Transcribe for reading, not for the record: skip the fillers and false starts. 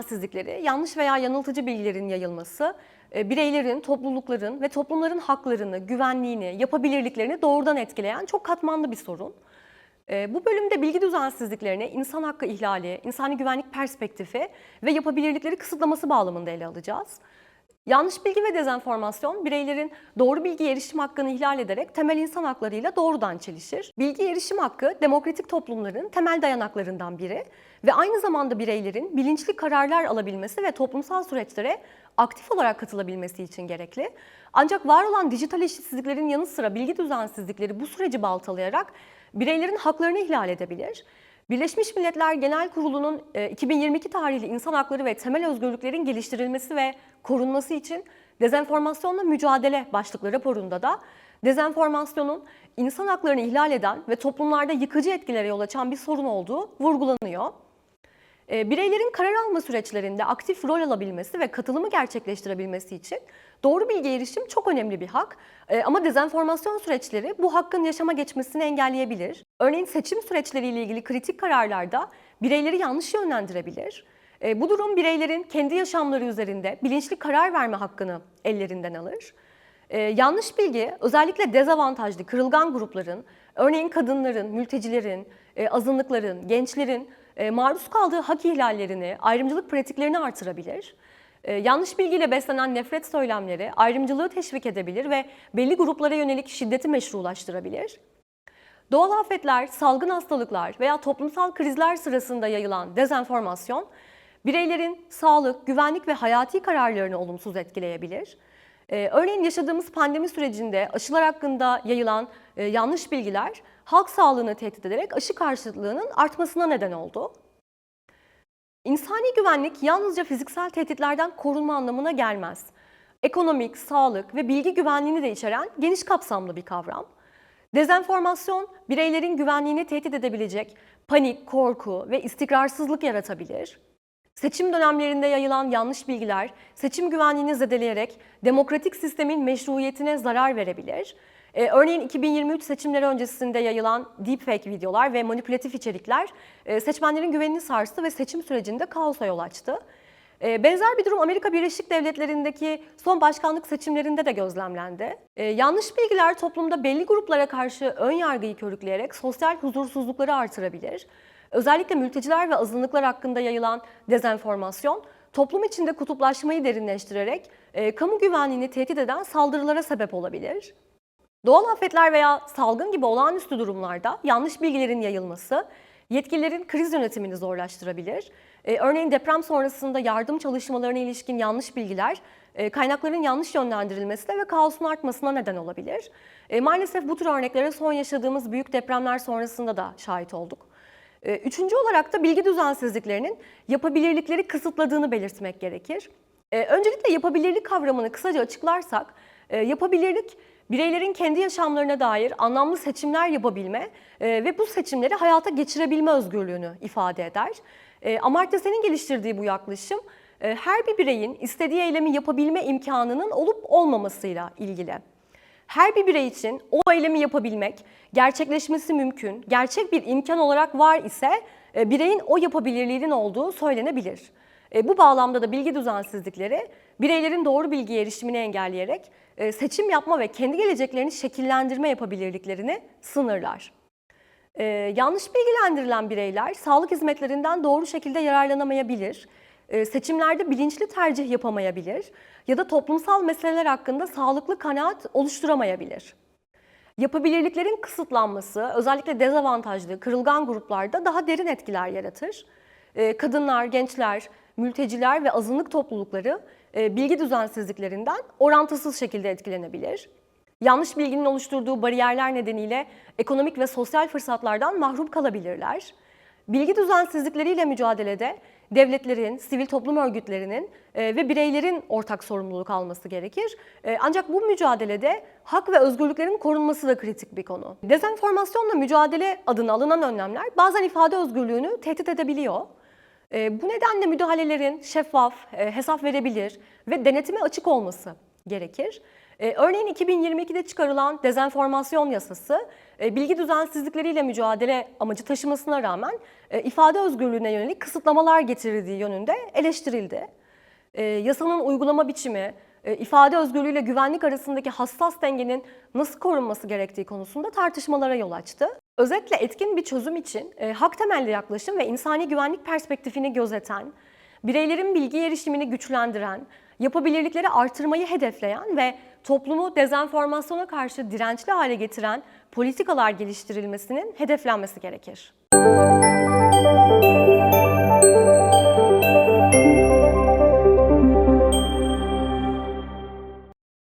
düzensizlikleri, yanlış veya yanıltıcı bilgilerin yayılması, bireylerin, toplulukların ve toplumların haklarını, güvenliğini, yapabilirliklerini doğrudan etkileyen çok katmanlı bir sorun. Bu bölümde bilgi düzensizliklerini insan hakkı ihlali, insani güvenlik perspektifi ve yapabilirlikleri kısıtlaması bağlamında ele alacağız. Yanlış bilgi ve dezenformasyon, bireylerin doğru bilgiye erişim hakkını ihlal ederek temel insan haklarıyla doğrudan çelişir. Bilgi erişim hakkı, demokratik toplumların temel dayanaklarından biri ve aynı zamanda bireylerin bilinçli kararlar alabilmesi ve toplumsal süreçlere aktif olarak katılabilmesi için gerekli. Ancak var olan dijital eşitsizliklerin yanı sıra bilgi düzensizlikleri bu süreci baltalayarak bireylerin haklarını ihlal edebilir. Birleşmiş Milletler Genel Kurulu'nun 2022 tarihli insan hakları ve temel özgürlüklerin geliştirilmesi ve korunması için dezenformasyonla mücadele başlıklı raporunda da dezenformasyonun insan haklarını ihlal eden ve toplumlarda yıkıcı etkilere yol açan bir sorun olduğu vurgulanıyor. Bireylerin karar alma süreçlerinde aktif rol alabilmesi ve katılımı gerçekleştirebilmesi için doğru bilgiye erişim çok önemli bir hak. Ama dezenformasyon süreçleri bu hakkın yaşama geçmesini engelleyebilir. Örneğin seçim süreçleriyle ilgili kritik kararlarda bireyleri yanlış yönlendirebilir. Bu durum bireylerin kendi yaşamları üzerinde bilinçli karar verme hakkını ellerinden alır. Yanlış bilgi özellikle dezavantajlı, kırılgan grupların, örneğin kadınların, mültecilerin, azınlıkların, gençlerin maruz kaldığı hak ihlallerini, ayrımcılık pratiklerini artırabilir. Yanlış bilgiyle beslenen nefret söylemleri ayrımcılığı teşvik edebilir ve belli gruplara yönelik şiddeti meşrulaştırabilir. Doğal afetler, salgın hastalıklar veya toplumsal krizler sırasında yayılan dezenformasyon, bireylerin sağlık, güvenlik ve hayati kararlarını olumsuz etkileyebilir. Örneğin yaşadığımız pandemi sürecinde aşılar hakkında yayılan yanlış bilgiler halk sağlığını tehdit ederek aşı karşıtlığının artmasına neden oldu. İnsani güvenlik yalnızca fiziksel tehditlerden korunma anlamına gelmez. Ekonomik, sağlık ve bilgi güvenliğini de içeren geniş kapsamlı bir kavram. Dezenformasyon, bireylerin güvenliğini tehdit edebilecek panik, korku ve istikrarsızlık yaratabilir. Seçim dönemlerinde yayılan yanlış bilgiler, seçim güvenliğini zedeleyerek demokratik sistemin meşruiyetine zarar verebilir. Örneğin 2023 seçimleri öncesinde yayılan deepfake videolar ve manipülatif içerikler seçmenlerin güvenini sarstı ve seçim sürecinde kaosa yol açtı. Benzer bir durum Amerika Birleşik Devletleri'ndeki son başkanlık seçimlerinde de gözlemlendi. Yanlış bilgiler toplumda belli gruplara karşı ön yargıyı körükleyerek sosyal huzursuzlukları artırabilir. Özellikle mülteciler ve azınlıklar hakkında yayılan dezenformasyon, toplum içinde kutuplaşmayı derinleştirerek kamu güvenliğini tehdit eden saldırılara sebep olabilir. Doğal afetler veya salgın gibi olağanüstü durumlarda yanlış bilgilerin yayılması, yetkililerin kriz yönetimini zorlaştırabilir. Örneğin deprem sonrasında yardım çalışmalarına ilişkin yanlış bilgiler, kaynakların yanlış yönlendirilmesine ve kaosun artmasına neden olabilir. Maalesef bu tür örneklere son yaşadığımız büyük depremler sonrasında da şahit olduk. Üçüncü olarak da bilgi düzensizliklerinin yapabilirlikleri kısıtladığını belirtmek gerekir. Öncelikle yapabilirlik kavramını kısaca açıklarsak, yapabilirlik bireylerin kendi yaşamlarına dair anlamlı seçimler yapabilme ve bu seçimleri hayata geçirebilme özgürlüğünü ifade eder. Amartya Sen'in geliştirdiği bu yaklaşım, her bir bireyin istediği eylemi yapabilme imkanının olup olmamasıyla ilgili. Her bir birey için o eylemi yapabilmek, gerçekleşmesi mümkün, gerçek bir imkan olarak var ise bireyin o yapabilirliğinin olduğu söylenebilir. Bu bağlamda da bilgi düzensizlikleri bireylerin doğru bilgiye erişimini engelleyerek seçim yapma ve kendi geleceklerini şekillendirme yapabilirliklerini sınırlar. Yanlış bilgilendirilen bireyler sağlık hizmetlerinden doğru şekilde yararlanamayabilir, seçimlerde bilinçli tercih yapamayabilir ya da toplumsal meseleler hakkında sağlıklı kanaat oluşturamayabilir. Yapabilirliklerin kısıtlanması özellikle dezavantajlı, kırılgan gruplarda daha derin etkiler yaratır. Kadınlar, gençler, mülteciler ve azınlık toplulukları bilgi düzensizliklerinden orantısız şekilde etkilenebilir. Yanlış bilginin oluşturduğu bariyerler nedeniyle ekonomik ve sosyal fırsatlardan mahrum kalabilirler. Bilgi düzensizlikleriyle mücadelede devletlerin, sivil toplum örgütlerinin ve bireylerin ortak sorumluluk alması gerekir. Ancak bu mücadelede hak ve özgürlüklerin korunması da kritik bir konu. Dezenformasyonla mücadele adına alınan önlemler bazen ifade özgürlüğünü tehdit edebiliyor. Bu nedenle müdahalelerin şeffaf, hesap verebilir ve denetime açık olması gerekir. Örneğin 2022'de çıkarılan dezenformasyon yasası, bilgi düzensizlikleriyle mücadele amacı taşımasına rağmen ifade özgürlüğüne yönelik kısıtlamalar getirdiği yönünde eleştirildi. Yasanın uygulama biçimi, ifade özgürlüğüyle güvenlik arasındaki hassas dengenin nasıl korunması gerektiği konusunda tartışmalara yol açtı. Özetle etkin bir çözüm için hak temelli yaklaşım ve insani güvenlik perspektifini gözeten, bireylerin bilgi erişimini güçlendiren, yapabilirlikleri artırmayı hedefleyen ve toplumu dezenformasyona karşı dirençli hale getiren politikalar geliştirilmesinin hedeflenmesi gerekir.